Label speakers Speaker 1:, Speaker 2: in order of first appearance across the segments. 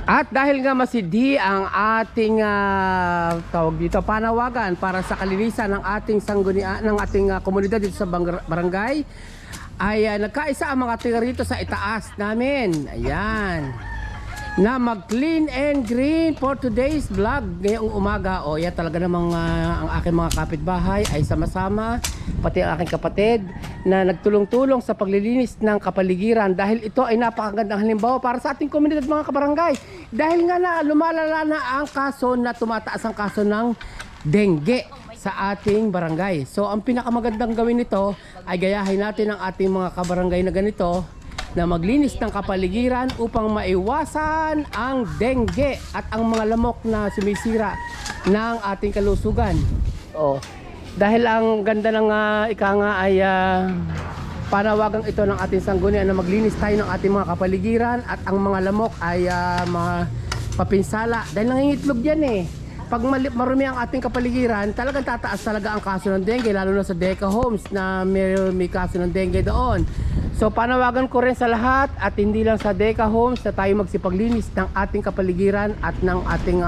Speaker 1: At dahil nga masidhi ang ating tawag dito panawagan para sa kalinisan ng ating sanggunian ng ating komunidad dito sa barangay ay nagkaisa ang mga tiga rito sa itaas namin. Ayan. Na mag-clean and green for today's vlog ngayong umaga. O yan talaga namang ang aking mga kapitbahay ay sama-sama, pati ang aking kapatid na nagtulong-tulong sa paglilinis ng kapaligiran dahil ito ay napakagandang halimbawa para sa ating komunidad mga kabarangay. Dahil nga na lumalala na ang kaso na tumataas ang kaso ng dengue sa ating barangay. So ang pinakamagandang gawin nito ay gayahin natin ang ating mga kabarangay na ganito na maglinis ng kapaligiran upang maiwasan ang dengue at ang mga lamok na sumisira ng ating kalusugan. Dahil ang ganda ng ika nga ay panawagang ito ng ating sanggunian na maglinis tayo ng ating mga kapaligiran at ang mga lamok ay mapinsala dahil nangingitlog yan eh. Pag marumi ang ating kapaligiran, talagang tataas talaga ang kaso ng dengue, lalo na sa Deca Homes na may kaso ng dengue doon. So panawagan ko rin sa lahat at hindi lang sa Deca Homes na tayo magsipaglinis ng ating kapaligiran at ng ating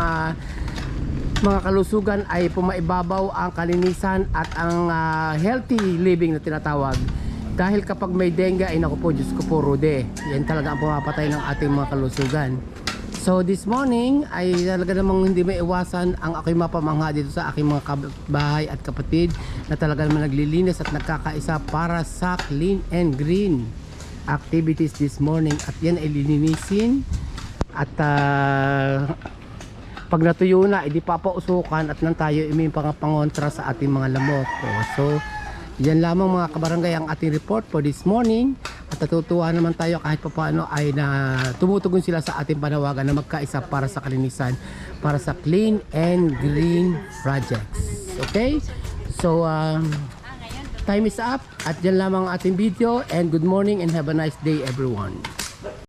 Speaker 1: mga kalusugan ay pumaibabaw ang kalinisan at ang healthy living na tinatawag. Dahil kapag may dengue ay naku po, Diyos ko po, rude. Yan talaga ang pumapatay ng ating mga kalusugan. So this morning ay talaga namang hindi may iwasan ang aking mapamangha dito sa aking mga bahay at kapatid na talaga naman naglilinis at nagkakaisa para sa clean and green activities this morning. At yan ay lilinisin at pag natuyo na, hindi papausukan at nang tayo may pangontra sa ating mga lamok. So yan lamang mga kabarangay ang ating report for this morning. At natutuwa naman tayo kahit paano ay na tumutugon sila sa ating panawagan na magkaisa para sa kalinisan, para sa clean and green projects. Okay? So, time is up at dyan lamang ang ating video and good morning and have a nice day everyone.